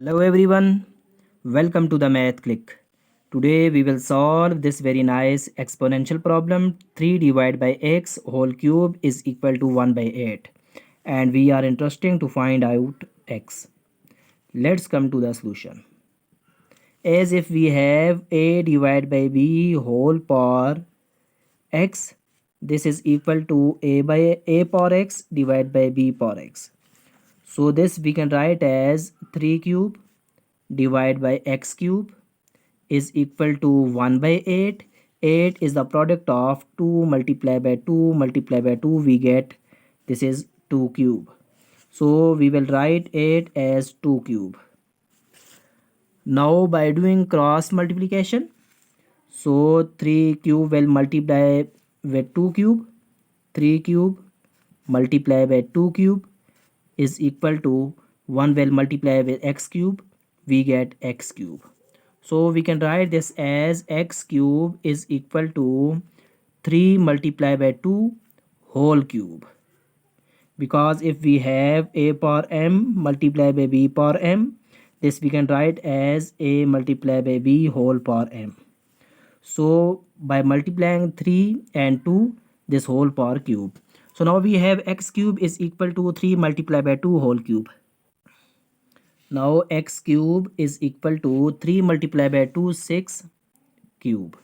Hello everyone, welcome to the Math Click. Today we will solve this very nice exponential problem 3 divided by x whole cube is equal to 1 by 8 and we are interested to find out x. Let's come to the solution. As if we have a divided by b whole power x, this is equal to a by a power x divided by b power x. So this we can write as 3 cube divided by x cube is equal to 1 by 8. 8 is the product of 2 multiplied by 2 multiplied by 2. We get this is 2 cube. So we will write 8 as 2 cube. Now by doing cross multiplication, so 3 cube will multiply with 2 cube. 3 cube multiplied by 2 cube is equal to 1 will multiply with x cube. We get x cube. So we can write this as x cube is equal to 3 multiplied by 2 whole cube. Because if we have a power m multiplied by b power m, this we can write as a multiplied by b whole power m. So by multiplying 3 and 2, this whole power cube. So now we have x cube is equal to 3 multiplied by 2 whole cube. Now x cube is equal to 3 multiplied by 2 6 cube.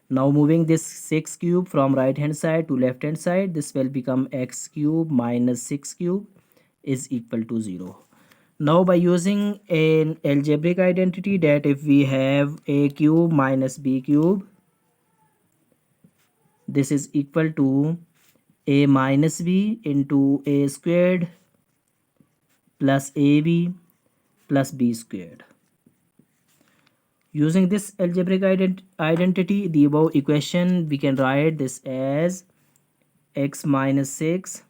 Now moving this 6 cube from right hand side to left hand side, this will become x cube minus 6 cube is equal to 0. Now by using an algebraic identity that if we have a cube minus b cube, this is equal to a minus b into a squared plus ab plus b squared. Using this algebraic identity, the above equation, we can write this as x minus 6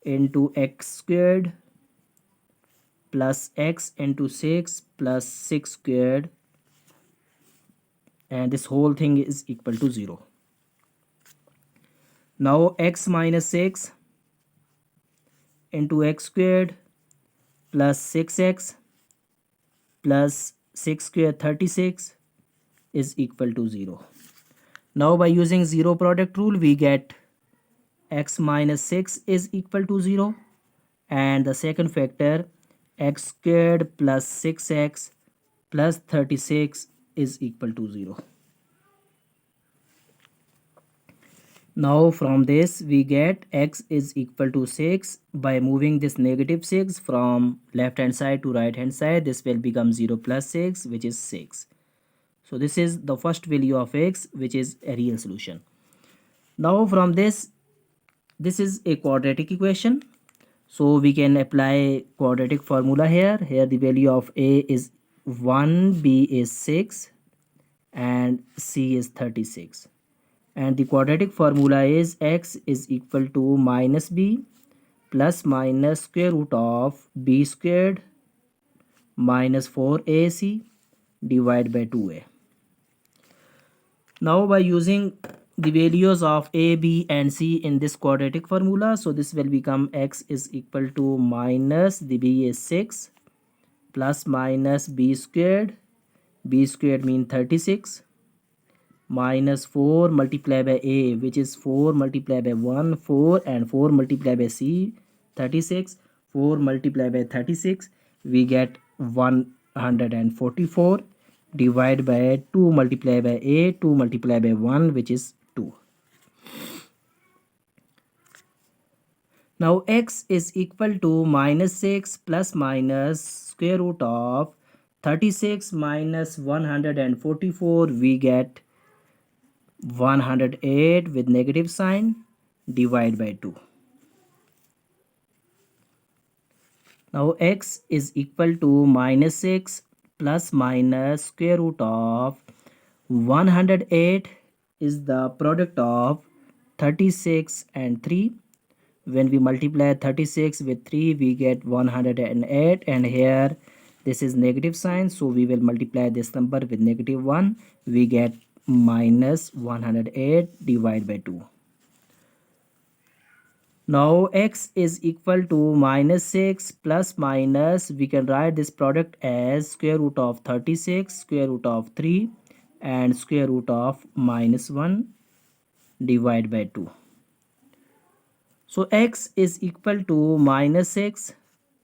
into x squared plus x into 6 plus 6 squared, and this whole thing is equal to 0. Now x minus 6 into x squared plus 6x plus 6 square 36 is equal to 0. Now by using zero product rule, we get x minus 6 is equal to 0, and the second factor x squared plus 6x plus 36 is equal to 0. Now from this we get x is equal to 6. By moving this negative 6 from left hand side to right hand side, this will become 0 plus 6, which is 6. So this is the first value of x, which is a real solution. Now from this is a quadratic equation, so we can apply quadratic formula here. Here the value of a is 1, b is 6 and c is 36. And the quadratic formula is x is equal to minus b plus minus square root of b squared minus 4ac divided by 2a. Now by using the values of a, b and c in this quadratic formula, so this will become x is equal to minus the b is 6 plus minus b squared mean 36 minus 4 multiplied by a, which is 4 multiplied by 1 4, and 4 multiplied by c 36. 4 multiplied by 36, we get 144 divided by 2 multiplied by a, 2 multiplied by 1, which is 2. Now x is equal to minus 6 plus minus square root of 36 minus 144, we get 108 with negative sign divide by 2. Now x is equal to minus 6 plus minus square root of 108 is the product of 36 and 3. When we multiply 36 with 3, we get 108, and here this is negative sign, so we will multiply this number with negative 1. We get minus 108 divided by 2. Now x is equal to minus 6 plus minus, we can write this product as square root of 36, square root of 3 and square root of minus 1 divided by 2. So x is equal to minus 6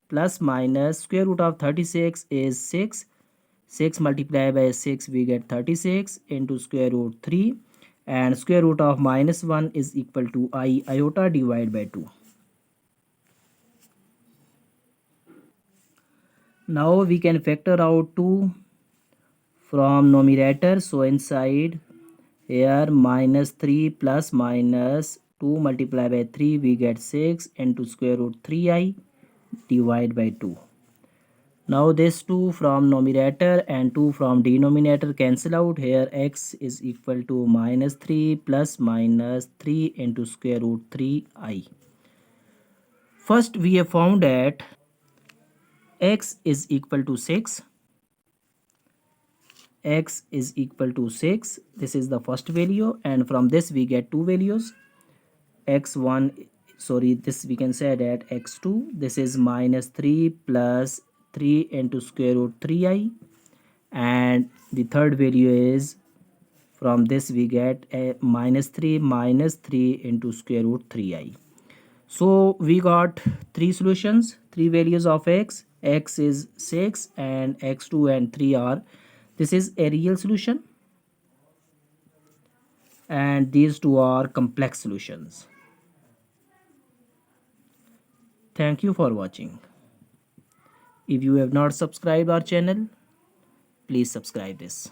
plus minus square root of 36 is 6. 6 multiplied by 6 we get 36 into square root 3 and square root of minus 1 is equal to iota divided by 2. Now we can factor out 2 from numerator. So inside here minus 3 plus minus 2 multiplied by 3 we get 6 into square root 3i divided by 2. Now this 2 from numerator and 2 from denominator cancel out. Here x is equal to minus 3 plus minus 3 into square root 3i. First we have found that x is equal to 6. X is equal to 6. This is the first value and from this we get two values. X1, sorry, this we can say that x2, this is minus 3 plus 3 into square root 3i and the third value is from this we get a minus 3 into square root 3i. So we got three solutions, three values of x. X is 6 and x2 and 3 are, this is a real solution and these two are complex solutions. Thank you for watching. If you have not subscribed our channel, please subscribe this.